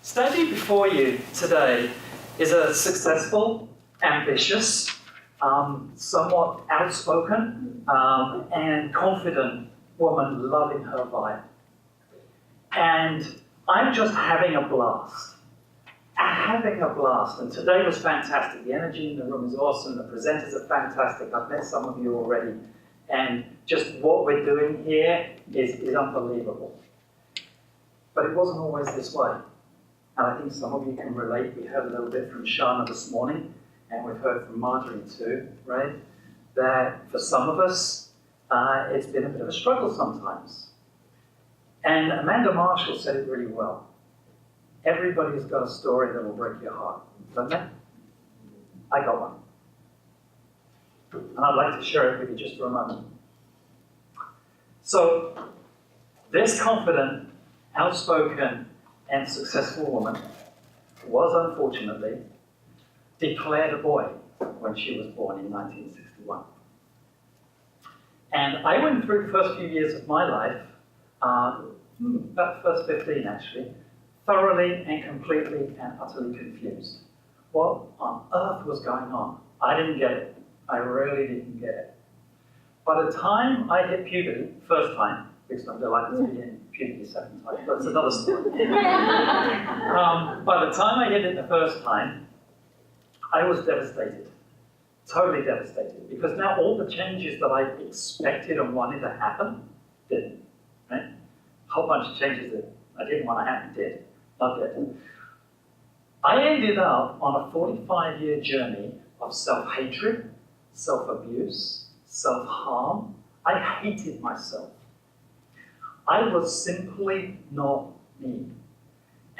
Standing before you today is a successful, ambitious, somewhat outspoken, and confident woman loving her vibe. And I'm just having a blast. And today was fantastic. The energy in the room is awesome. The presenters are fantastic. I've met some of you already. And just what we're doing here is unbelievable. But it wasn't always this way. And I think some of you can relate. We heard a little bit from Shana this morning, and we've heard from Marjorie too, right? That for some of us, it's been a bit of a struggle sometimes. And Amanda Marshall said it really well. Everybody's got a story that will break your heart, don't they? I got one. And I'd like to share it with you just for a moment. So, this confident, outspoken, and successful woman was unfortunately declared a boy when she was born in 1961. And I went through the first few years of my life, about the first 15 actually, thoroughly and completely and utterly confused. What on earth was going on? I didn't get it. I really didn't get it. By the time I hit puberty, first time, because I'm delighted to be in puberty second time, but it's another story. By the time I hit it the first time, I was devastated. Totally devastated. Because now all the changes that I expected and wanted to happen didn't. Right? A whole bunch of changes that I didn't want to happen did. Not yet. I ended up on a 45-year journey of self-hatred, self-abuse, self-harm. I hated myself. I was simply not me.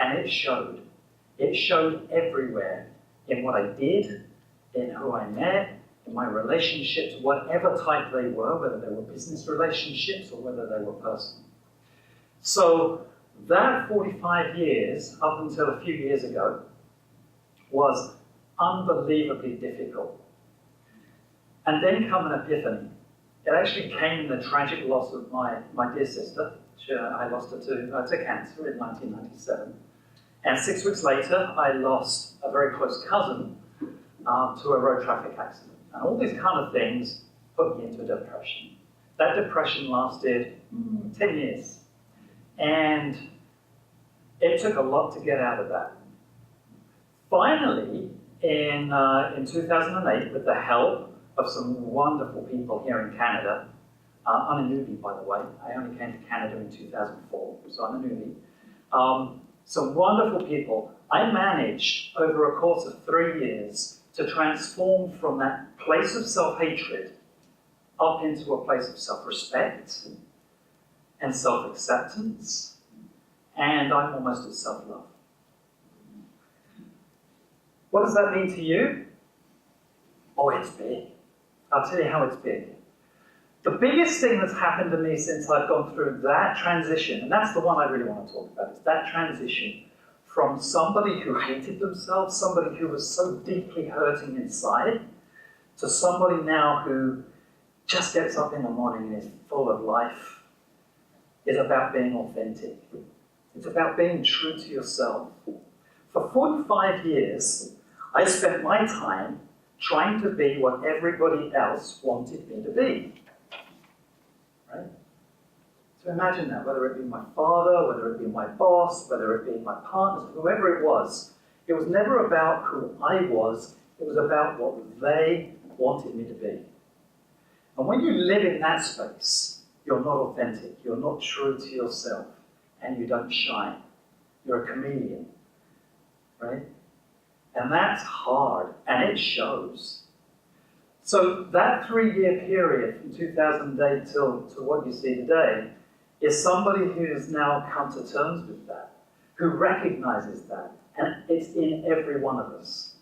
And it showed. It showed everywhere. In what I did, in who I met, in my relationships, whatever type they were, whether they were business relationships or whether they were personal. So that 45 years, up until a few years ago, was unbelievably difficult. And then come an epiphany. It actually came in the tragic loss of my dear sister. I lost her to cancer in 1997. And 6 weeks later, I lost a very close cousin to a road traffic accident. And all these kind of things put me into a depression. That depression lasted 10 years. And it took a lot to get out of that. Finally, in 2008, with the help of some wonderful people here in Canada, I'm a newbie, by the way. I only came to Canada in 2004, so I'm a newbie. Some wonderful people. I managed, over a course of 3 years, to transform from that place of self-hatred up into a place of self-respect and self-acceptance, and I'm almost at self-love. What does that mean to you? Oh, it's big. I'll tell you how it's big. The biggest thing that's happened to me since I've gone through that transition, and that's the one I really want to talk about, is that transition from somebody who hated themselves, somebody who was so deeply hurting inside, to somebody now who just gets up in the morning and is full of life, is about being authentic. It's about being true to yourself. For 45 years, I spent my time trying to be what everybody else wanted me to be. Right? So imagine that, whether it be my father, whether it be my boss, whether it be my partners, whoever it was never about who I was, it was about what they wanted me to be. And when you live in that space, you're not authentic, you're not true to yourself, and you don't shine. You're a chameleon, right? And that's hard, and it shows. So that 3-year period from 2008 to what you see today is somebody who has now come to terms with that, who recognizes that, and it's in every one of us.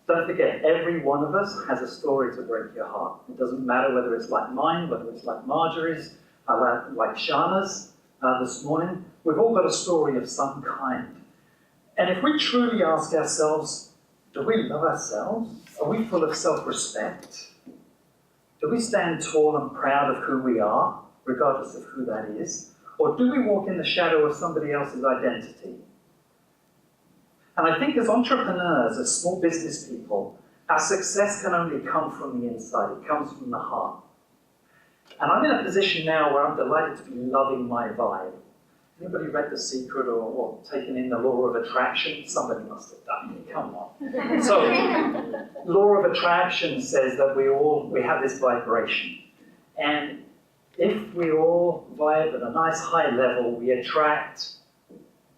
Don't forget, every one of us has a story to break your heart. It doesn't matter whether it's like mine, whether it's like Marjorie's, like Shana's this morning. We've all got a story of some kind. And if we truly ask ourselves, do we love ourselves? Are we full of self-respect? Do we stand tall and proud of who we are, regardless of who that is? Or do we walk in the shadow of somebody else's identity? And I think as entrepreneurs, as small business people, our success can only come from the inside. It comes from the heart. And I'm in a position now where I'm delighted to be loving my vibe. Anybody read The Secret or taken in the law of attraction? Somebody must have done it. Come on. So, law of attraction says that we have this vibration. And if we all vibe at a nice high level, we attract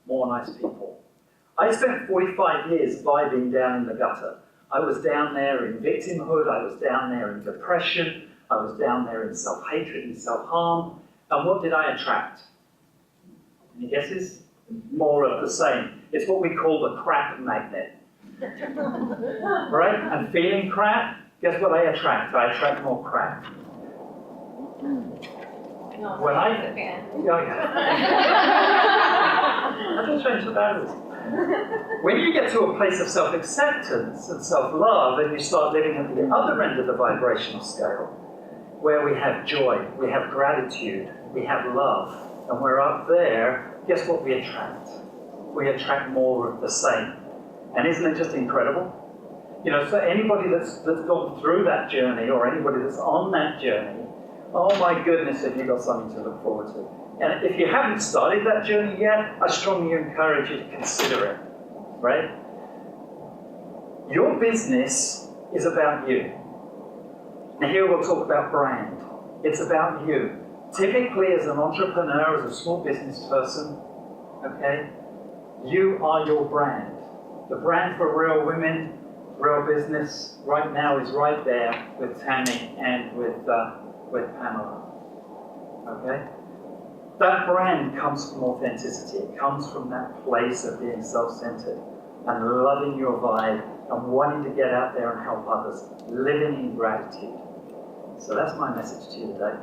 more nice people. I spent 45 years vibing down in the gutter. I was down there in victimhood, I was down there in depression, I was down there in self-hatred and self-harm. And what did I attract? Any guesses? More of the same. It's what we call the crap magnet. Right? I'm feeling crap. Guess what I attract? I attract more crap. When I just change the batteries. When you get to a place of self-acceptance and self-love, and you start living at the other end of the vibrational scale, where we have joy, we have gratitude, we have love, and we're up there, guess what we attract? We attract more of the same. And isn't it just incredible? You know, so anybody that's gone through that journey, or anybody that's on that journey, oh my goodness, have you got something to look forward to. And if you haven't started that journey yet, I strongly encourage you to consider it, right? Your business is about you. Now here we'll talk about brand. It's about you. Typically as an entrepreneur, as a small business person, okay, you are your brand. The brand for Real Women, Real Business, right now is right there with Tammy and with Pamela, okay? That brand comes from authenticity. It comes from that place of being self-centered and loving your vibe and wanting to get out there and help others, living in gratitude. So that's my message to you today.